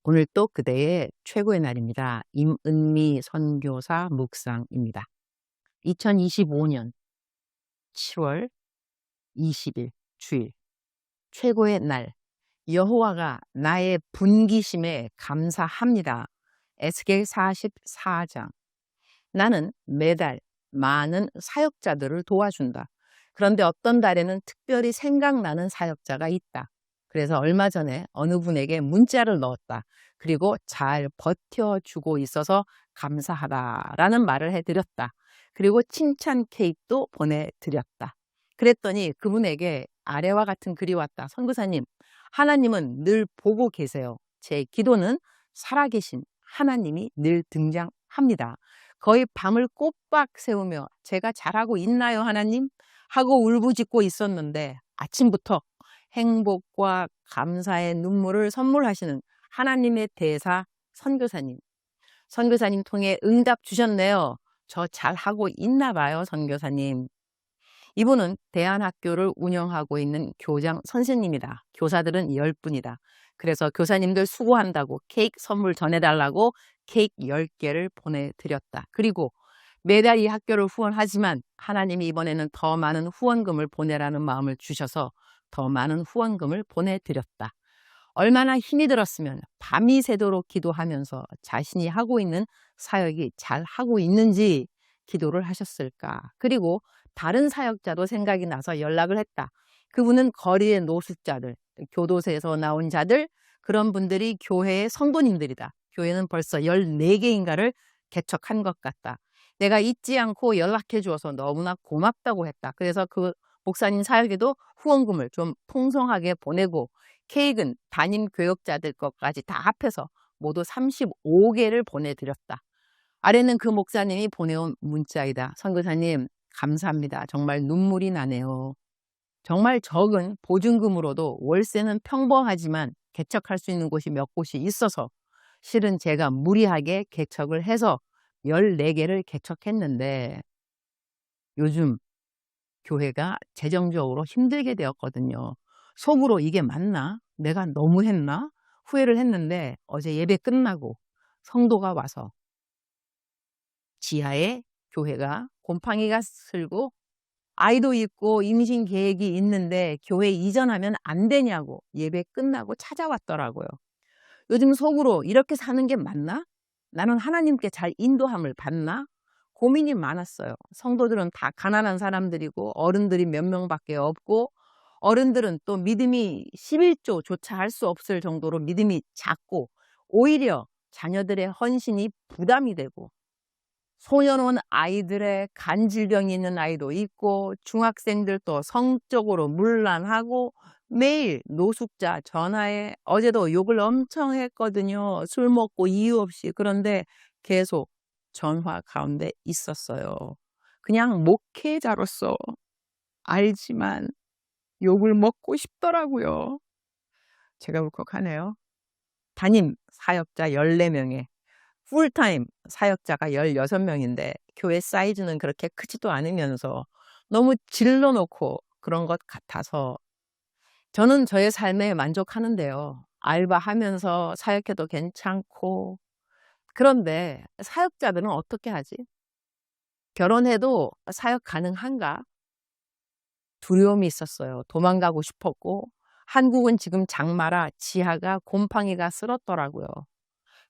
오늘 또 그대의 최고의 날입니다. 임은미 선교사 묵상입니다. 2025년 7월 20일 주일 최고의 날 여호와가 나의 분기심에 감사합니다. 에스겔 44장. 나는 매달 많은 사역자들을 도와준다. 그런데 어떤 달에는 특별히 생각나는 사역자가 있다. 그래서 얼마 전에 어느 분에게 문자를 넣었다. 그리고 잘 버텨주고 있어서 감사하다라는 말을 해드렸다. 그리고 칭찬 케이크도 보내드렸다. 그랬더니 그분에게 아래와 같은 글이 왔다. 선교사님, 하나님은 늘 보고 계세요. 제 기도는 살아계신 하나님이 늘 등장합니다. 거의 밤을 꼬박 세우며 제가 잘하고 있나요, 하나님? 하고 울부짖고 있었는데 아침부터 행복과 감사의 눈물을 선물하시는 하나님의 대사 선교사님. 선교사님 통해 응답 주셨네요. 저 잘하고 있나 봐요, 선교사님. 이분은 대안학교를 운영하고 있는 교장 선생님이다. 교사들은 10분이다. 그래서 교사님들 수고한다고 케이크 선물 전해달라고 케이크 10개를 보내드렸다. 그리고 매달 이 학교를 후원하지만 하나님이 이번에는 더 많은 후원금을 보내라는 마음을 주셔서 더 많은 후원금을 보내드렸다. 얼마나 힘이 들었으면 밤이 새도록 기도하면서 자신이 하고 있는 사역이 잘 하고 있는지 기도를 하셨을까. 그리고 다른 사역자도 생각이 나서 연락을 했다. 그분은 거리의 노숙자들, 교도소에서 나온 자들, 그런 분들이 교회의 성도님들이다. 교회는 벌써 14개인가를 개척한 것 같다. 내가 잊지 않고 연락해 주어서 너무나 고맙다고 했다. 그래서 그 목사님 사역에도 후원금을 좀 풍성하게 보내고 케이크는 담임 교역자들 것까지 다 합해서 모두 35개를 보내드렸다. 아래는 그 목사님이 보내온 문자이다. 선교사님 감사합니다. 정말 눈물이 나네요. 정말 적은 보증금으로도 월세는 평범하지만 개척할 수 있는 곳이 몇 곳이 있어서 실은 제가 무리하게 개척을 해서 14개를 개척했는데 요즘 교회가 재정적으로 힘들게 되었거든요. 속으로 이게 맞나? 내가 너무 했나? 후회를 했는데 어제 예배 끝나고 성도가 와서 지하에 교회가 곰팡이가 슬고 아이도 있고 임신 계획이 있는데 교회 이전하면 안 되냐고 예배 끝나고 찾아왔더라고요. 요즘 속으로 이렇게 사는 게 맞나? 나는 하나님께 잘 인도함을 받나? 고민이 많았어요. 성도들은 다 가난한 사람들이고 어른들이 몇 명밖에 없고 어른들은 또 믿음이 11조조차 할 수 없을 정도로 믿음이 작고 오히려 자녀들의 헌신이 부담이 되고 소년원 아이들의 간 질병이 있는 아이도 있고 중학생들도 성적으로 문란하고 매일 노숙자 전화에 어제도 욕을 엄청 했거든요. 술 먹고 이유 없이. 그런데 계속 전화 가운데 있었어요. 그냥 목회자로서 알지만 욕을 먹고 싶더라고요. 제가 울컥하네요. 담임 사역자 14명에 풀타임 사역자가 16명인데 교회 사이즈는 그렇게 크지도 않으면서 너무 질러놓고 그런 것 같아서 저는 저의 삶에 만족하는데요. 알바하면서 사역해도 괜찮고 그런데 사역자들은 어떻게 하지? 결혼해도 사역 가능한가? 두려움이 있었어요. 도망가고 싶었고 한국은 지금 장마라 지하가 곰팡이가 쓸었더라고요.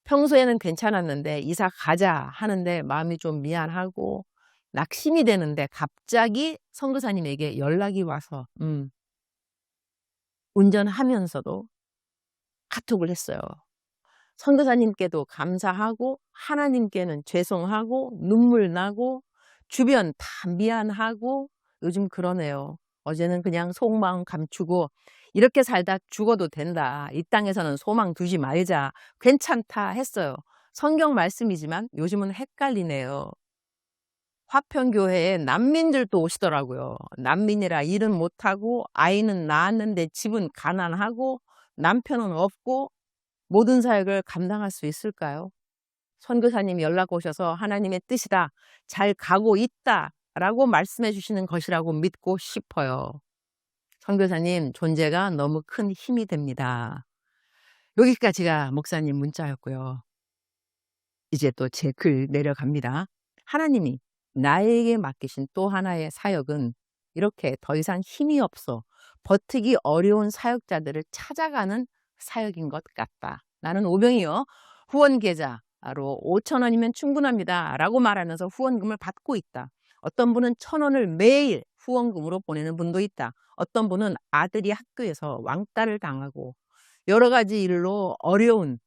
평소에는 괜찮았는데 이사 가자 하는데 마음이 좀 미안하고 낙심이 되는데 갑자기 선교사님에게 연락이 와서 운전하면서도 카톡을 했어요. 선교사님께도 감사하고 하나님께는 죄송하고 눈물 나고 주변 다 미안하고 요즘 그러네요. 어제는 그냥 속마음 감추고 이렇게 살다 죽어도 된다. 이 땅에서는 소망 두지 말자. 괜찮다 했어요. 성경 말씀이지만 요즘은 헷갈리네요. 화평교회에 난민들도 오시더라고요. 난민이라 일은 못하고 아이는 낳았는데 집은 가난하고 남편은 없고 모든 사역을 감당할 수 있을까요? 선교사님이 연락 오셔서 하나님의 뜻이다. 잘 가고 있다. 라고 말씀해 주시는 것이라고 믿고 싶어요. 선교사님 존재가 너무 큰 힘이 됩니다. 여기까지가 목사님 문자였고요. 이제 또 제 글 내려갑니다. 하나님이 나에게 맡기신 또 하나의 사역은 이렇게 더 이상 힘이 없어 버티기 어려운 사역자들을 찾아가는 사역인 것 같다. 나는 오병이어 후원 계좌로 5천 원이면 충분합니다 라고 말하면서 후원금을 받고 있다. 어떤 분은 1,000원을 매일 후원금으로 보내는 분도 있다. 어떤 분은 아들이 학교에서 왕따를 당하고 여러 가지 일로 어려운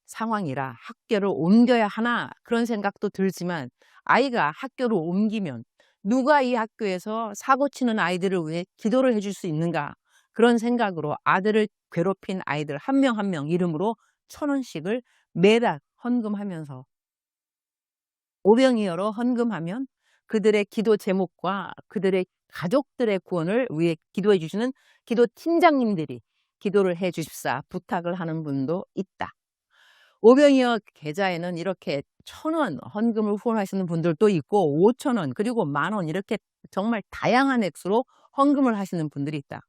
상황이라 학교를 옮겨야 하나 그런 생각도 들지만, 아이가 학교를 옮기면 누가 이 학교에서 사고 치는 아이들을 위해 기도를 해줄 수 있는가, 그런 생각으로 아들을 괴롭힌 아이들 한 명 한 명 이름으로 1,000원씩을 매달 헌금하면서, 오병이어로 헌금하면 그들의 기도 제목과 그들의 가족들의 구원을 위해 기도해 주시는 기도 팀장님들이 기도를 해 주십사 부탁을 하는 분도 있다. 오병이어 계좌에는 이렇게 1,000원 헌금을 후원하시는 분들도 있고 5,000원 그리고 10,000원 이렇게 정말 다양한 액수로 헌금을 하시는 분들이 있다.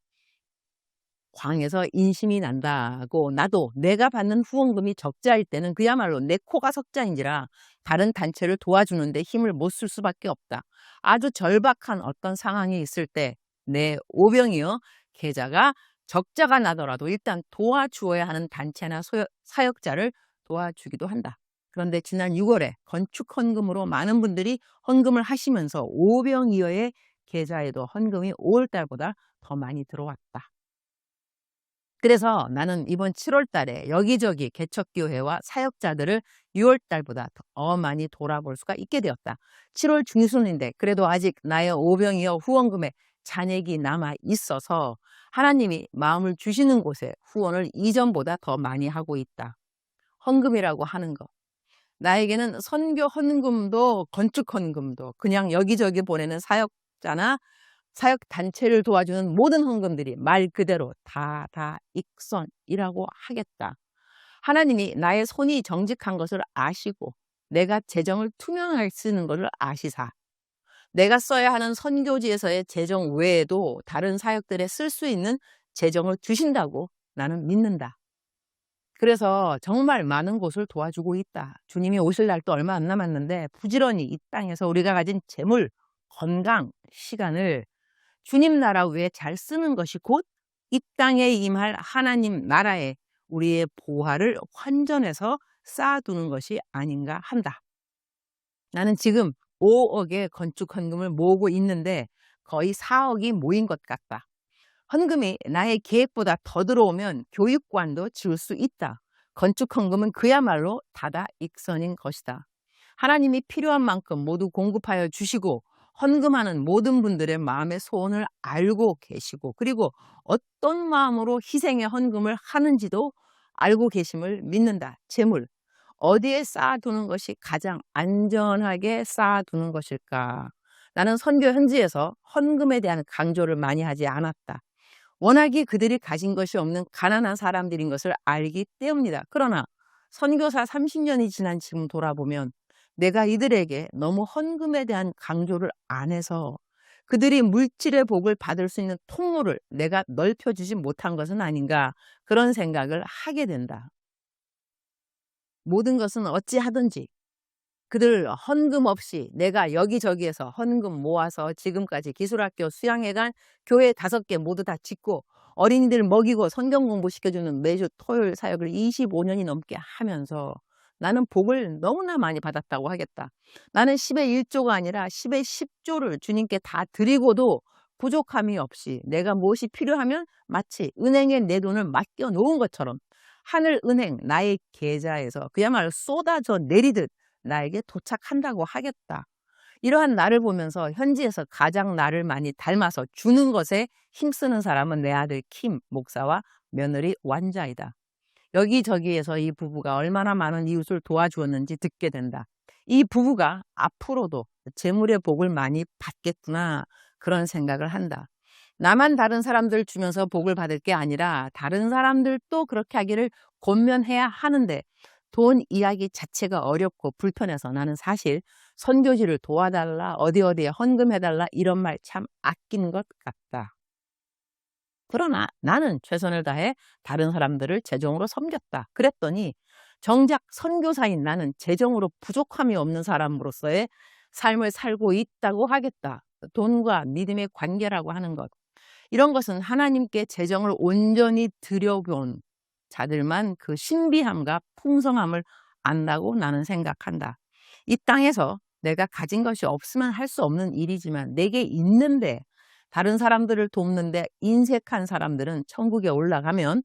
광에서 인심이 난다고 나도 내가 받는 후원금이 적자일 때는 그야말로 내 코가 석자인지라 다른 단체를 도와주는데 힘을 못 쓸 수밖에 없다. 아주 절박한 어떤 상황이 있을 때 내 오병이어 계좌가 적자가 나더라도 일단 도와주어야 하는 단체나 사역자를 도와주기도 한다. 그런데 지난 6월에 건축 헌금으로 많은 분들이 헌금을 하시면서 오병이어의 계좌에도 헌금이 5월 달보다 더 많이 들어왔다. 그래서 나는 이번 7월 달에 여기저기 개척교회와 사역자들을 6월 달보다 더 많이 돌아볼 수가 있게 되었다. 7월 중순인데 그래도 아직 나의 오병이어 후원금에 잔액이 남아 있어서 하나님이 마음을 주시는 곳에 후원을 이전보다 더 많이 하고 있다. 헌금이라고 하는 거, 나에게는 선교 헌금도 건축 헌금도 그냥 여기저기 보내는 사역자나 사역 단체를 도와주는 모든 헌금들이 말 그대로 다 익선이라고 하겠다. 하나님이 나의 손이 정직한 것을 아시고 내가 재정을 투명하게 쓰는 것을 아시사 내가 써야 하는 선교지에서의 재정 외에도 다른 사역들에 쓸 수 있는 재정을 주신다고 나는 믿는다. 그래서 정말 많은 곳을 도와주고 있다. 주님이 오실 날도 얼마 안 남았는데 부지런히 이 땅에서 우리가 가진 재물, 건강, 시간을 주님 나라 위에 잘 쓰는 것이 곧 이 땅에 임할 하나님 나라에 우리의 보화를 환전해서 쌓아두는 것이 아닌가 한다. 나는 지금 5억의 건축 헌금을 모으고 있는데 거의 4억이 모인 것 같다. 헌금이 나의 계획보다 더 들어오면 교육관도 지을 수 있다. 건축 헌금은 그야말로 다익선인 것이다. 하나님이 필요한 만큼 모두 공급하여 주시고 헌금하는 모든 분들의 마음의 소원을 알고 계시고 그리고 어떤 마음으로 희생의 헌금을 하는지도 알고 계심을 믿는다. 재물, 어디에 쌓아두는 것이 가장 안전하게 쌓아두는 것일까? 나는 선교 현지에서 헌금에 대한 강조를 많이 하지 않았다. 워낙에 그들이 가진 것이 없는 가난한 사람들인 것을 알기 때문이다. 그러나 선교사 30년이 지난 지금 돌아보면 내가 이들에게 너무 헌금에 대한 강조를 안 해서 그들이 물질의 복을 받을 수 있는 통로를 내가 넓혀주지 못한 것은 아닌가, 그런 생각을 하게 된다. 모든 것은 어찌하든지 그들 헌금 없이 내가 여기저기에서 헌금 모아서 지금까지 기술학교 수양회관 교회 5개 모두 다 짓고 어린이들 먹이고 성경 공부시켜주는 매주 토요일 사역을 25년이 넘게 하면서 나는 복을 너무나 많이 받았다고 하겠다. 나는 10의 1조가 아니라 10의 10조를 주님께 다 드리고도 부족함이 없이 내가 무엇이 필요하면 마치 은행에 내 돈을 맡겨 놓은 것처럼 하늘은행 나의 계좌에서 그야말로 쏟아져 내리듯 나에게 도착한다고 하겠다. 이러한 나를 보면서 현지에서 가장 나를 많이 닮아서 주는 것에 힘쓰는 사람은 내 아들 킴 목사와 며느리 완자이다. 여기저기에서 이 부부가 얼마나 많은 이웃을 도와주었는지 듣게 된다. 이 부부가 앞으로도 재물의 복을 많이 받겠구나, 그런 생각을 한다. 나만 다른 사람들 주면서 복을 받을 게 아니라 다른 사람들도 그렇게 하기를 권면해야 하는데 돈 이야기 자체가 어렵고 불편해서 나는 사실 선교지를 도와달라, 어디에 헌금해달라 이런 말 참 아낀 것 같다. 그러나 나는 최선을 다해 다른 사람들을 재정으로 섬겼다. 그랬더니 정작 선교사인 나는 재정으로 부족함이 없는 사람으로서의 삶을 살고 있다고 하겠다. 돈과 믿음의 관계라고 하는 것. 이런 것은 하나님께 재정을 온전히 드려본 자들만 그 신비함과 풍성함을 안다고 나는 생각한다. 이 땅에서 내가 가진 것이 없으면 할 수 없는 일이지만 내게 있는데 다른 사람들을 돕는데 인색한 사람들은 천국에 올라가면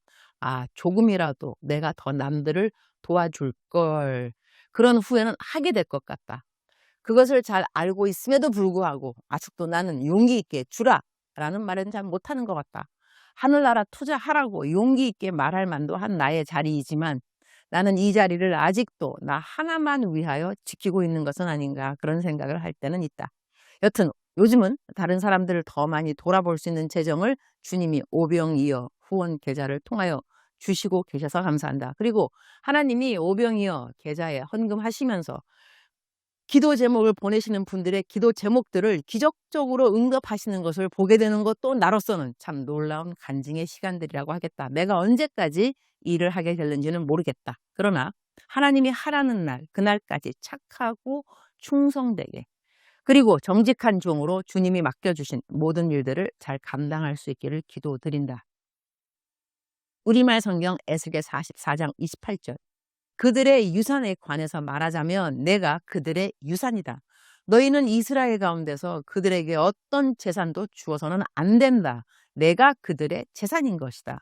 조금이라도 내가 더 남들을 도와줄 걸. 그런 후회는 하게 될 것 같다. 그것을 잘 알고 있음에도 불구하고 아직도 나는 용기 있게 주라 라는 말은 잘 못하는 것 같다. 하늘나라 투자하라고 용기 있게 말할 만도 한 나의 자리이지만 나는 이 자리를 아직도 나 하나만 위하여 지키고 있는 것은 아닌가 그런 생각을 할 때는 있다. 여튼 요즘은 다른 사람들을 더 많이 돌아볼 수 있는 재정을 주님이 오병이어 후원 계좌를 통하여 주시고 계셔서 감사한다. 그리고 하나님이 오병이어 계좌에 헌금하시면서 기도 제목을 보내시는 분들의 기도 제목들을 기적적으로 응답하시는 것을 보게 되는 것도 나로서는 참 놀라운 간증의 시간들이라고 하겠다. 내가 언제까지 일을 하게 될는지는 모르겠다. 그러나 하나님이 하라는 날, 그날까지 착하고 충성되게 그리고 정직한 종으로 주님이 맡겨주신 모든 일들을 잘 감당할 수 있기를 기도드린다. 우리말 성경 에스겔 44장 28절. 그들의 유산에 관해서 말하자면 내가 그들의 유산이다. 너희는 이스라엘 가운데서 그들에게 어떤 재산도 주어서는 안 된다. 내가 그들의 재산인 것이다.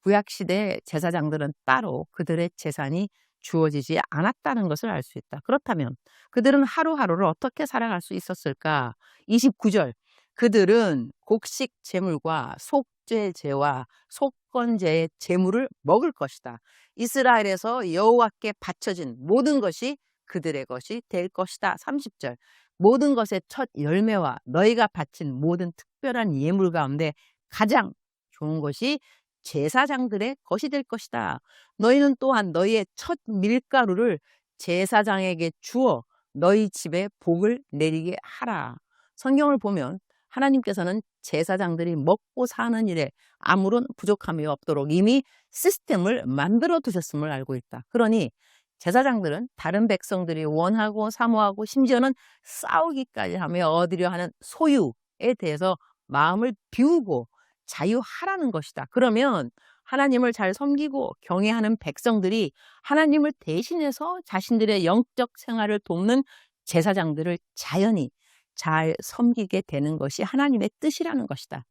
구약시대 제사장들은 따로 그들의 재산이 주어지지 않았다는 것을 알 수 있다. 그렇다면 그들은 하루하루를 어떻게 살아갈 수 있었을까? 29절. 그들은 곡식 제물과 속죄제와 속건제의 제물을 먹을 것이다. 이스라엘에서 여호와께 바쳐진 모든 것이 그들의 것이 될 것이다. 30절. 모든 것의 첫 열매와 너희가 바친 모든 특별한 예물 가운데 가장 좋은 것이 제사장들의 것이 될 것이다. 너희는 또한 너희의 첫 밀가루를 제사장에게 주어 너희 집에 복을 내리게 하라. 성경을 보면 하나님께서는 제사장들이 먹고 사는 일에 아무런 부족함이 없도록 이미 시스템을 만들어 두셨음을 알고 있다. 그러니 제사장들은 다른 백성들이 원하고 사모하고 심지어는 싸우기까지 하며 얻으려 하는 소유에 대해서 마음을 비우고 자유하라는 것이다. 그러면 하나님을 잘 섬기고 경외하는 백성들이 하나님을 대신해서 자신들의 영적 생활을 돕는 제사장들을 자연히 잘 섬기게 되는 것이 하나님의 뜻이라는 것이다.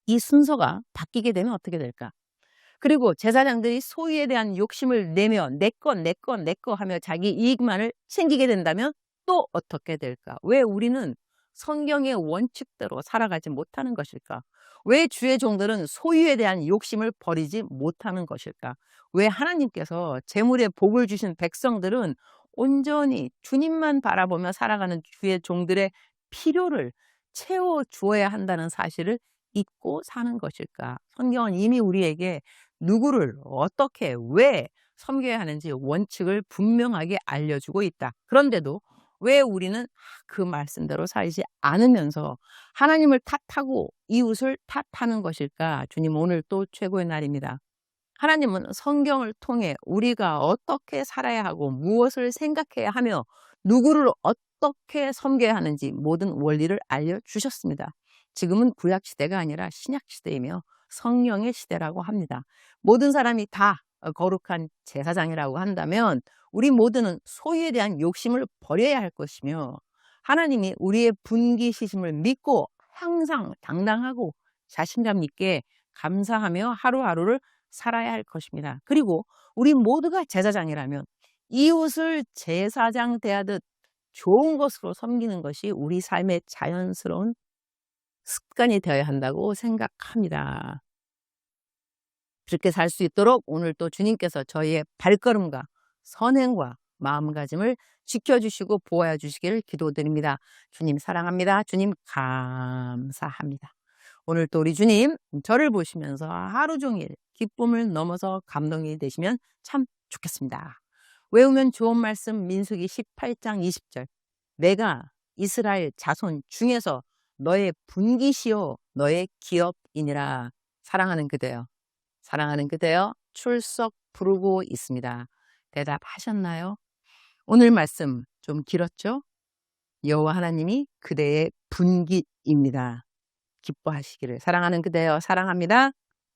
이 순서가 바뀌게 되면 어떻게 될까? 그리고 제사장들이 소유에 대한 욕심을 내며 내 거 하며 자기 이익만을 챙기게 된다면 또 어떻게 될까? 왜 우리는 성경의 원칙대로 살아가지 못하는 것일까? 왜 주의 종들은 소유에 대한 욕심을 버리지 못하는 것일까? 왜 하나님께서 재물에 복을 주신 백성들은 온전히 주님만 바라보며 살아가는 주의 종들의 필요를 채워주어야 한다는 사실을 잊고 사는 것일까? 성경은 이미 우리에게 누구를 어떻게 왜 섬겨야 하는지 원칙을 분명하게 알려주고 있다. 그런데도 왜 우리는 그 말씀대로 살지 않으면서 하나님을 탓하고 이웃을 탓하는 것일까? 주님, 오늘 또 최고의 날입니다. 하나님은 성경을 통해 우리가 어떻게 살아야 하고 무엇을 생각해야 하며 누구를 어떻게 섬겨야 하는지 모든 원리를 알려주셨습니다. 지금은 구약시대가 아니라 신약시대이며 성령의 시대라고 합니다. 모든 사람이 다 거룩한 제사장이라고 한다면 우리 모두는 소유에 대한 욕심을 버려야 할 것이며 하나님이 우리의 분기시심을 믿고 항상 당당하고 자신감 있게 감사하며 하루하루를 살아야 할 것입니다. 그리고 우리 모두가 제사장이라면 이웃을 제사장 대하듯 좋은 것으로 섬기는 것이 우리 삶의 자연스러운 습관이 되어야 한다고 생각합니다. 그렇게 살 수 있도록 오늘 또 주님께서 저희의 발걸음과 선행과 마음가짐을 지켜주시고 보호해 주시기를 기도드립니다. 주님 사랑합니다. 주님 감사합니다. 오늘 또 우리 주님 저를 보시면서 하루 종일 기쁨을 넘어서 감동이 되시면 참 좋겠습니다. 외우면 좋은 말씀 민수기 18장 20절. 내가 이스라엘 자손 중에서 너의 분깃이요 너의 기업이니라. 사랑하는 그대여, 사랑하는 그대여 출석 부르고 있습니다. 대답하셨나요? 오늘 말씀 좀 길었죠? 여호와 하나님이 그대의 분깃입니다. 기뻐하시기를. 사랑하는 그대여 사랑합니다.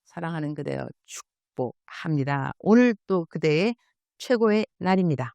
사랑하는 그대여 축복합니다. 오늘 또 그대의 최고의 날입니다.